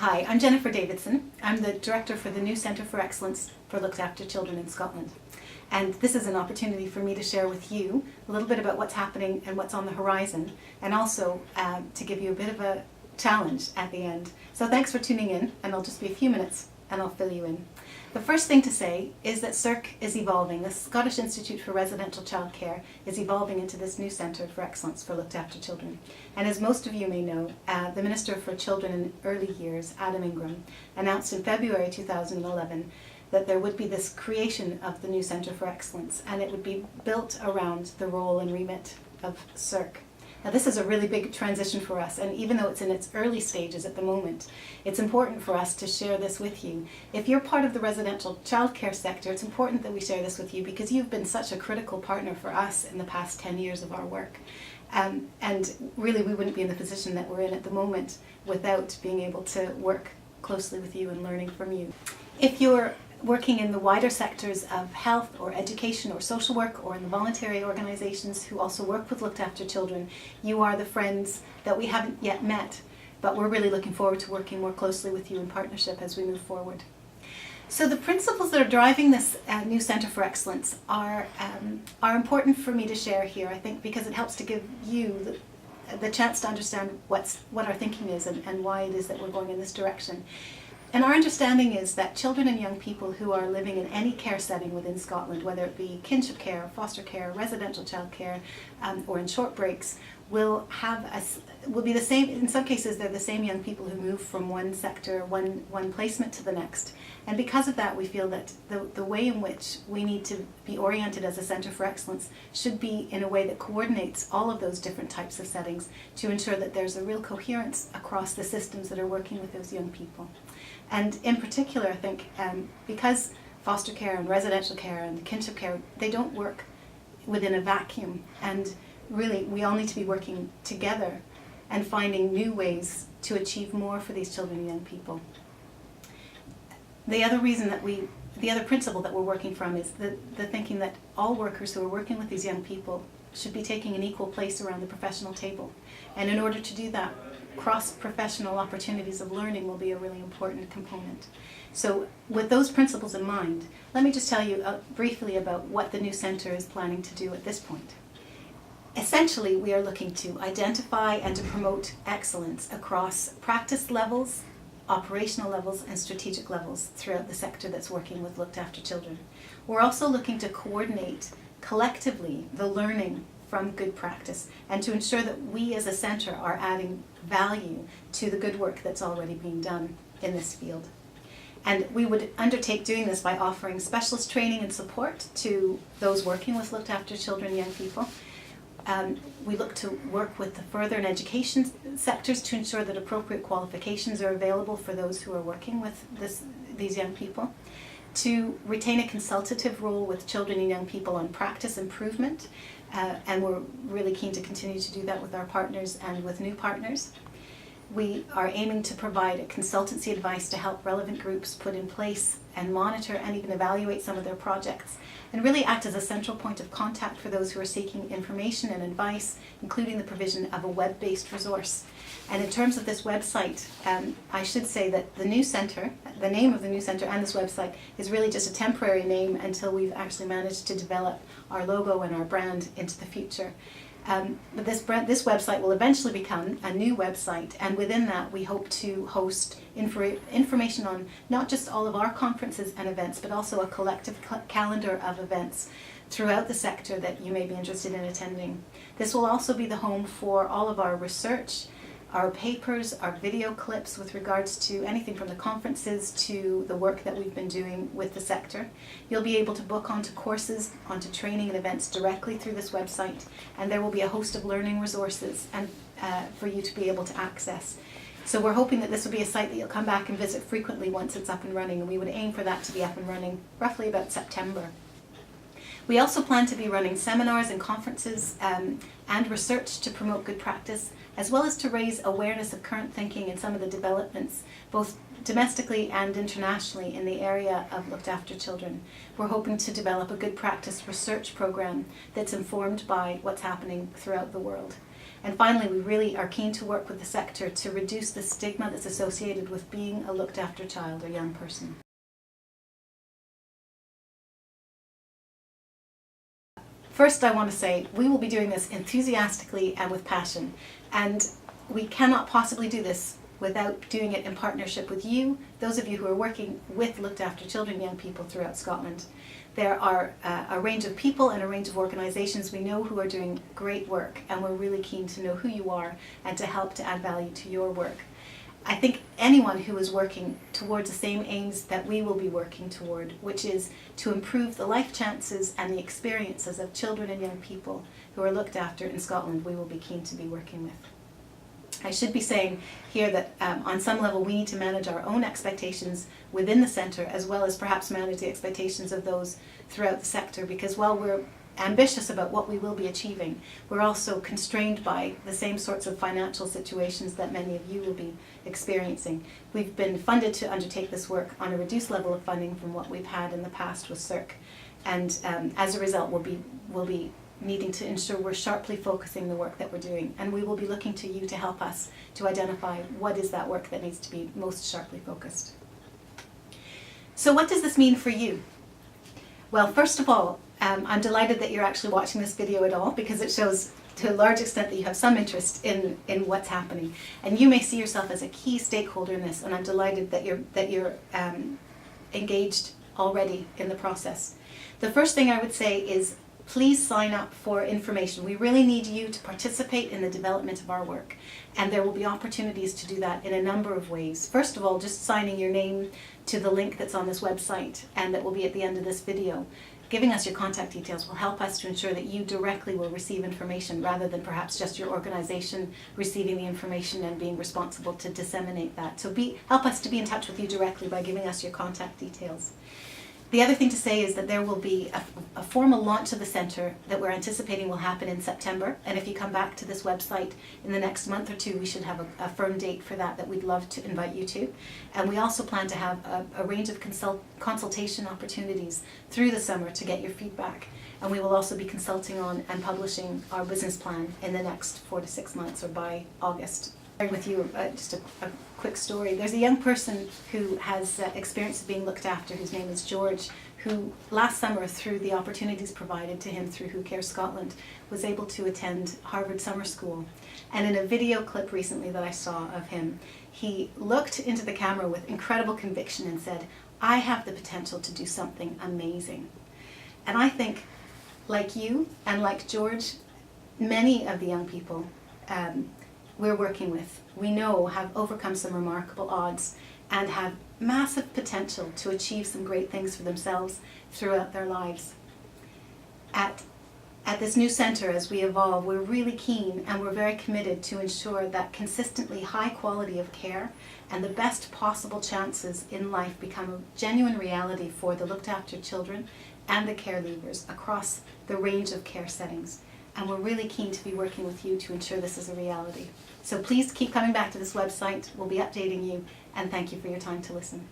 Hi, I'm Jennifer Davidson. I'm the Director for the new Centre for Excellence for Looked After Children in Scotland. And this is an opportunity for me to share with you a little bit about what's happening and what's on the horizon, and also to give you a bit of a challenge at the end. So thanks for tuning in, and I'll just be a few minutes and I'll fill you in. The first thing to say is that CIRC is evolving. The Scottish Institute for Residential Childcare is evolving into this new Centre for Excellence for Looked After Children. And as most of you may know, the Minister for Children in Early Years, Adam Ingram, announced in February 2011 that there would be this creation of the new Centre for Excellence, and it would be built around the role and remit of CIRC. Now this is a really big transition for us, and even though it's in its early stages at the moment, it's important for us to share this with you. If you're part of the residential childcare sector, it's important that we share this with you because you've been such a critical partner for us in the past 10 years of our work. And really we wouldn't be in the position that we're in at the moment without being able to work closely with you and learning from you. If you're working in the wider sectors of health or education or social work, or in the voluntary organisations who also work with looked after children, you are the friends that we haven't yet met, but we're really looking forward to working more closely with you in partnership as we move forward. So the principles that are driving this new Centre for Excellence are important for me to share here, I think, because it helps to give you the chance to understand what our thinking is and why it is that we're going in this direction. And our understanding is that children and young people who are living in any care setting within Scotland, whether it be kinship care, foster care, residential childcare, or in short breaks, will be the same. In some cases, they're the same young people who move from one sector, one placement to the next. And because of that, we feel that the way in which we need to be oriented as a Centre for Excellence should be in a way that coordinates all of those different types of settings to ensure that there's a real coherence across the systems that are working with those young people. And in particular, I think, because foster care and residential care and kinship care, they don't work within a vacuum. And really, we all need to be working together and finding new ways to achieve more for these children and young people. The other principle that we're working from is the thinking that all workers who are working with these young people should be taking an equal place around the professional table. And in order to do that, cross-professional opportunities of learning will be a really important component. So with those principles in mind, let me just tell you briefly about what the new centre is planning to do at this point. Essentially, we are looking to identify and to promote excellence across practice levels, operational levels, and strategic levels throughout the sector that's working with looked after children. We're also looking to coordinate collectively the learning from good practice and to ensure that we as a centre are adding value to the good work that's already being done in this field. And we would undertake doing this by offering specialist training and support to those working with looked after children and young people. We look to work with the further and education sectors to ensure that appropriate qualifications are available for those who are working with these young people. To retain a consultative role with children and young people on practice improvement, and we're really keen to continue to do that with our partners and with new partners. We are aiming to provide a consultancy advice to help relevant groups put in place and monitor and even evaluate some of their projects, and really act as a central point of contact for those who are seeking information and advice, including the provision of a web-based resource. And in terms of this website, I should say that the new centre, the name of the new centre and this website is really just a temporary name until we've actually managed to develop our logo and our brand into the future. But this website will eventually become a new website, and within that we hope to host information on not just all of our conferences and events, but also a collective calendar of events throughout the sector that you may be interested in attending. This will also be the home for all of our research, our papers, our video clips with regards to anything from the conferences to the work that we've been doing with the sector. You'll be able to book onto courses, onto training and events directly through this website, and there will be a host of learning resources and for you to be able to access. So we're hoping that this will be a site that you'll come back and visit frequently once it's up and running, and we would aim for that to be up and running roughly about September. We also plan to be running seminars and conferences and research to promote good practice, as well as to raise awareness of current thinking and some of the developments, both domestically and internationally, in the area of looked after children. We're hoping to develop a good practice research program that's informed by what's happening throughout the world. And finally, we really are keen to work with the sector to reduce the stigma that's associated with being a looked after child or young person. First, I want to say we will be doing this enthusiastically and with passion, and we cannot possibly do this without doing it in partnership with you, those of you who are working with looked after children and young people throughout Scotland. There are a range of people and a range of organisations we know who are doing great work, and we're really keen to know who you are and to help to add value to your work. I think anyone who is working towards the same aims that we will be working toward, which is to improve the life chances and the experiences of children and young people who are looked after in Scotland, we will be keen to be working with. I should be saying here that on some level we need to manage our own expectations within the centre, as well as perhaps manage the expectations of those throughout the sector, because while we're ambitious about what we will be achieving, we're also constrained by the same sorts of financial situations that many of you will be experiencing. We've been funded to undertake this work on a reduced level of funding from what we've had in the past with CIRC, and as a result we'll be needing to ensure we're sharply focusing the work that we're doing, and we will be looking to you to help us to identify what is that work that needs to be most sharply focused. So what does this mean for you? Well, first of all, I'm delighted that you're actually watching this video at all, because it shows to a large extent that you have some interest in what's happening, and you may see yourself as a key stakeholder in this, and I'm delighted that you're engaged already in the process. The first thing I would say is please sign up for information. We really need you to participate in the development of our work, and there will be opportunities to do that in a number of ways. First of all, just signing your name to the link that's on this website and that will be at the end of this video. Giving us your contact details will help us to ensure that you directly will receive information, rather than perhaps just your organisation receiving the information and being responsible to disseminate that. So help us to be in touch with you directly by giving us your contact details. The other thing to say is that there will be a formal launch of the centre that we're anticipating will happen in September, and if you come back to this website in the next month or two, we should have a firm date for that we'd love to invite you to. And we also plan to have a range of consultation opportunities through the summer to get your feedback, and we will also be consulting on and publishing our business plan in the next 4 to 6 months, or by August. With you just a quick story. There's a young person who has experience of being looked after, whose name is George, who last summer, through the opportunities provided to him through Who Cares Scotland, was able to attend Harvard Summer School. And in a video clip recently that I saw of him, he looked into the camera with incredible conviction and said, "I have the potential to do something amazing." And I think, like you and like George, many of the young people we're working with, we know, have overcome some remarkable odds and have massive potential to achieve some great things for themselves throughout their lives. At this new centre, as we evolve, we're really keen and we're very committed to ensure that consistently high quality of care and the best possible chances in life become a genuine reality for the looked after children and the care leavers across the range of care settings. And we're really keen to be working with you to ensure this is a reality. So please keep coming back to this website. We'll be updating you, and thank you for your time to listen.